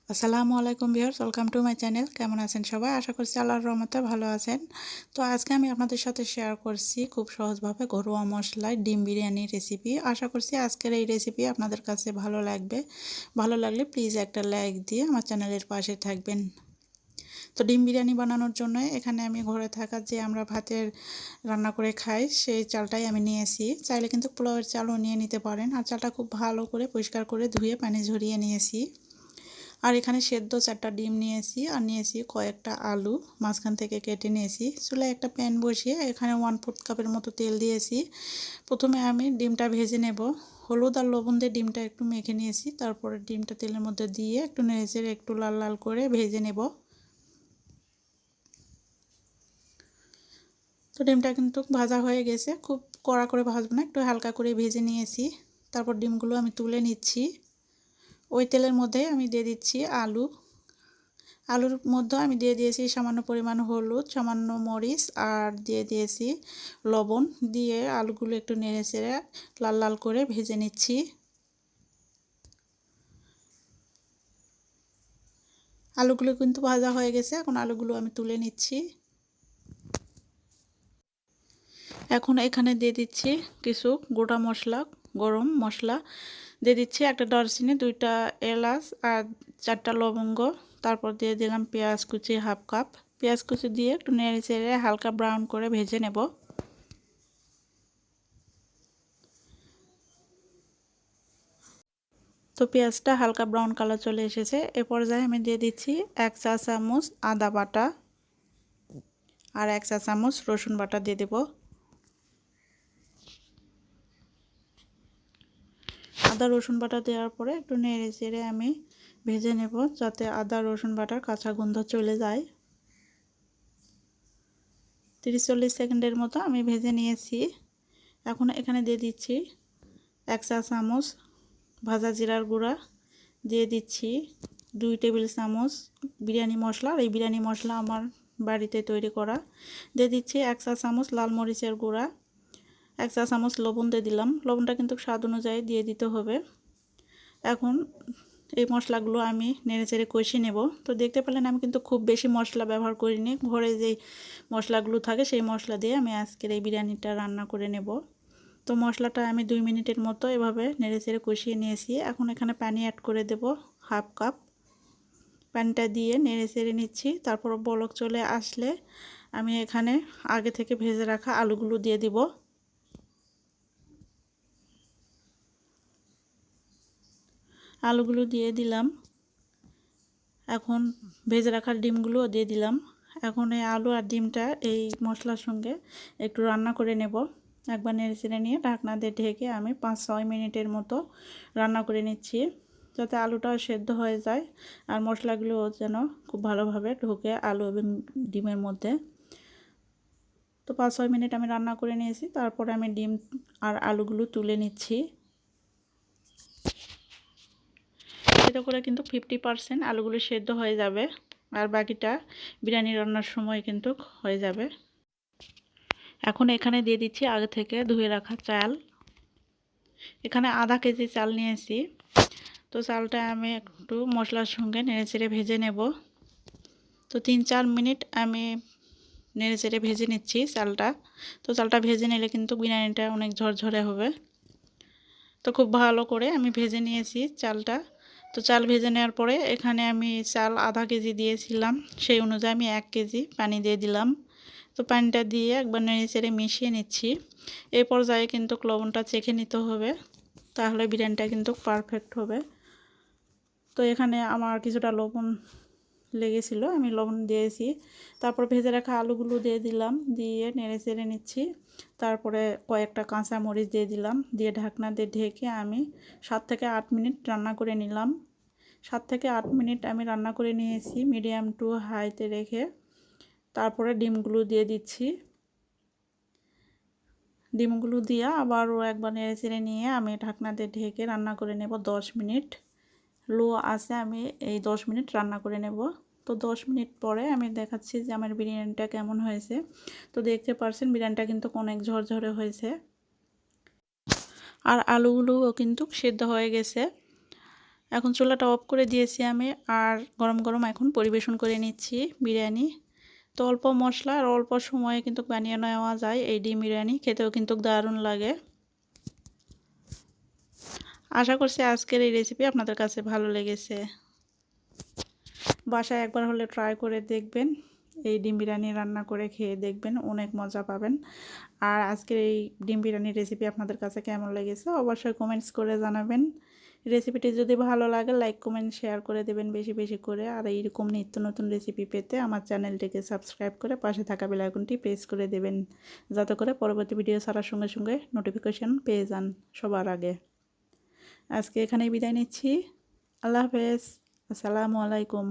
আসসালামু আলাইকুম viewers, welcome to my channel. কেমন আছেন সবাই? আশা করছি আল্লাহর রহমতে ভালো আছেন। তো আজকে আমি আপনাদের সাথে শেয়ার করছি খুব সহজভাবে ঘরোয়া মশলায় ডিম বিরিয়ানির রেসিপি। আশা করছি আজকের এই রেসিপি আপনাদের কাছে ভালো লাগবে। ভালো লাগলে প্লিজ একটা লাইক দিয়ে আমার চ্যানেলের পাশে থাকবেন। তো ডিম বিরিয়ানি বানানোর জন্য এখানে আমি ঘরে থাকা যে আমরা ভাতের রান্না করে খাই সেই চালটাই আমি নিয়েছি। চাইলে কিন্তু পোলাওয়ের চালও নিয়ে নিতে পারেন। আর চালটা খুব ভালো করে পরিষ্কার করে ধুয়ে পানি ঝরিয়ে নিয়েছি। আর এখানে সেদ্ধ 4টা ডিম নিয়েছি আর নিয়েছি কয়েকটা আলু মাঝখান থেকে কেটে নিয়েছি। চুলায় একটা প্যান বসিয়ে এখানে 1/4 কাপের মতো তেল দিয়েছি। প্রথমে আমি ডিমটা ভেজে নেব। হলুদ আর লবণ দিয়ে ডিমটা একটু মেখে নিয়েছি। তারপরে ডিমটা তেলের মধ্যে দিয়ে একটু নেড়েচেড়ে একটু লাল লাল করে ভেজে নেব। তো ডিমটা কিন্তু ভাজা হয়ে গেছে, খুব কড়া করে ভাজবো না, একটু হালকা করে ভেজে নিয়েছি। তারপর ডিমগুলো আমি তুলে নিচ্ছি। ওই তেলের মধ্যে আমি দিয়ে দিচ্ছি আলু। আলুর মধ্যে আমি দিয়ে দিয়েছি সামান্য পরিমাণ হলুদ, সামান্য মরিচ আর দিয়ে দিয়েছি লবণ। দিয়ে আলুগুলো একটু নেড়ে চেড়ে লাল লাল করে ভেজে নিচ্ছি। আলুগুলো কিন্তু ভাজা হয়ে গেছে, এখন আলুগুলো আমি তুলে নিচ্ছি। এখন এখানে দিয়ে দিচ্ছি কিছু গোটা মশলা, গরম মশলা দিয়ে দিচ্ছি, একটা দারচিনি, 2টা এলাচ আর 4টা লবঙ্গ। তারপর দিয়ে দিলাম পেঁয়াজ কুচি হাফ কাপ। পেঁয়াজ কুচি দিয়ে একটু নেড়ে চেড়ে হালকা ব্রাউন করে ভেজে নেব। তো পেঁয়াজটা হালকা ব্রাউন কালার চলে এসেছে। এ পর্যায়ে আমি দিয়ে দিচ্ছি 1 চা চামচ আদা বাটা আর 1 চা চামচ রসুন বাটা দিয়ে দেব। আদা রসুন বাটা দেওয়ার পরে একটু নেড়ে চেড়ে আমি ভেজে নেব যাতে আদা রসুন বাটার কাঁচা গন্ধ চলে যায়। 30-40 সেকেন্ডের মতো আমি ভেজে নিয়েছি। এখন এখানে দিয়ে দিচ্ছি 1 চা চামচ ভাজা জিরার গুঁড়া, দিয়ে দিচ্ছি 2 টেবিল চামচ বিরিয়ানি মশলা। এই বিরিয়ানি মশলা আমার বাড়িতে তৈরি করা। দিয়ে দিচ্ছি 1 চা চামচ লাল মরিচের গুঁড়া, 1 চা চামচ লবণ দিয়ে দিলাম। লবণটা কিন্তু স্বাদ অনুযায়ী দিয়ে দিতে হবে। এখন এই মশলাগুলো আমি নেড়েচেড়ে কষিয়ে নেব। তো দেখতে পেলেন আমি কিন্তু খুব বেশি মশলা ব্যবহার করিনি, ঘরে যেই মশলাগুলো থাকে সেই মশলা দিয়ে আমি আজকের এই বিরিয়ানিটা রান্না করে নেব। তো মশলাটা আমি 2 মিনিটের মতো এভাবে নেড়েচেড়ে কষিয়ে নিয়েছি। এখন এখানে পানি অ্যাড করে দেব হাফ কাপ। পানিটা দিয়ে নেড়েচেড়ে নিচ্ছি। তারপর বলক চলে আসলে আমি এখানে আগে থেকে ভেজে রাখা আলুগুলো দিয়ে দিব। আলুগুলো দিয়ে দিলাম। এখন ভেজে রাখা ডিমগুলোও দিয়ে দিলাম। এখন এই আলু আর ডিমটা এই মশলার সঙ্গে একটু রান্না করে নেব। একবার নেড়েচেড়ে নিয়ে ঢাকনা দিয়ে ঢেকে আমি 5-6 মিনিটের মতো রান্না করে নিচ্ছি, যাতে আলুটাও সেদ্ধ হয়ে যায় আর মশলাগুলোও যেন খুব ভালোভাবে ঢোকে আলু এবং ডিমের মধ্যে। তো 5-6 মিনিট আমি রান্না করে নিয়েছি। তারপরে আমি ডিম আর আলুগুলো তুলে নিচ্ছি। এতে করে কিন্তু 50% আলুগুলো সেদ্ধ হয়ে যাবে আর বাকিটা বিরিয়ানি রান্নার সময় কিন্তু হয়ে যাবে। এখন এখানে দিয়ে দিচ্ছি আগে থেকে ধুয়ে রাখা চাল। এখানে আধা কেজি চাল নিয়েছি। তো চালটা আমি একটু মশলার সঙ্গে নেড়েচেড়ে ভেজে নেব। তো 3-4 মিনিট আমি নেড়েচেড়ে ভেজে নিচ্ছি চালটা। তো চালটা ভেজে নিলে কিন্তু বিরিয়ানিটা অনেক ঝরঝরে হবে। তো খুব ভালো করে আমি ভেজে নিয়েছি চালটা। তো চাল ভেজে নেওয়ার পরে এখানে আমি চাল আধা কেজি দিয়েছিলাম, সেই অনুযায়ী আমি 1 কেজি পানি দিয়ে দিলাম। তো পানিটা দিয়ে একবার নেড়েচেড়ে মিশিয়ে নিচ্ছি। এই পর্যায়ে কিন্তু লবণটা চেখে নিতে হবে, তাহলে বিরিয়ানিটা কিন্তু পারফেক্ট হবে। তো এখানে আমার কিছুটা লবণ লেগেছিল, আমি লবণ দিয়েছি। তারপর ভেজে রাখা আলুগুলো দিয়ে দিলাম, দিয়ে নেড়েচেড়ে নিচ্ছি। তারপরে কয়েকটা কাঁচা মরিচ দিয়ে দিলাম, দিয়ে ঢাকনা দিয়ে ঢেকে আমি 7 থেকে 8 মিনিট রান্না করে নিলাম। 7 থেকে 8 মিনিট আমি রান্না করে নিয়েছি মিডিয়াম টু হাইতে রেখে। তারপরে ডিমগুলো দিয়ে দিচ্ছি। ডিমগুলো দিয়ে আবারও একবার নেড়েচেড়ে নিয়ে আমি ঢাকনা দিয়ে ঢেকে রান্না করে নেব 10 মিনিট। লো আছে আমি এই 10 মিনিট রান্না করে নেব। তো 10 মিনিট পরে আমি দেখাচ্ছি যে আমার বিরিয়ানিটা কেমন হয়েছে। তো দেখতে পাচ্ছেন বিরিয়ানিটা কিন্তু অনেক ঝরঝরে হয়েছে আর আলুগুলোও কিন্তু সেদ্ধ হয়ে গেছে। এখন চুলাটা অফ করে দিয়েছি আমি, আর গরম গরম এখন পরিবেশন করে নিচ্ছি বিরিয়ানি। তো অল্প মশলা আর অল্প সময়ে কিন্তু বানিয়ে নেওয়া যায় এই ডিম বিরিয়ানি, খেতেও কিন্তু দারুণ লাগে। আশা করছি আজকের এই রেসিপি আপনাদের কাছে ভালো লেগেছে। বাসায় একবার হলে ট্রাই করে দেখবেন, এই ডিম বিরিয়ানি রান্না করে খেয়ে দেখবেন, অনেক মজা পাবেন। আর আজকের এই ডিম বিরিয়ানির রেসিপি আপনাদের কাছে কেমন লেগেছে অবশ্যই কমেন্টস করে জানাবেন। রেসিপিটি যদি ভালো লাগে লাইক কমেন্ট শেয়ার করে দেবেন বেশি বেশি করে। আর এইরকম নিত্য নতুন রেসিপি পেতে আমার চ্যানেলটিকে সাবস্ক্রাইব করে পাশে থাকা বেল আইকনটি প্রেস করে দেবেন, যাতে করে পরবর্তী ভিডিও ছাড়ার সঙ্গে সঙ্গে নোটিফিকেশন পেয়ে যান সবার আগে। আজকে এখানেই বিদায় নিচ্ছি। আল্লাহ হাফেজ। আসসালামু আলাইকুম।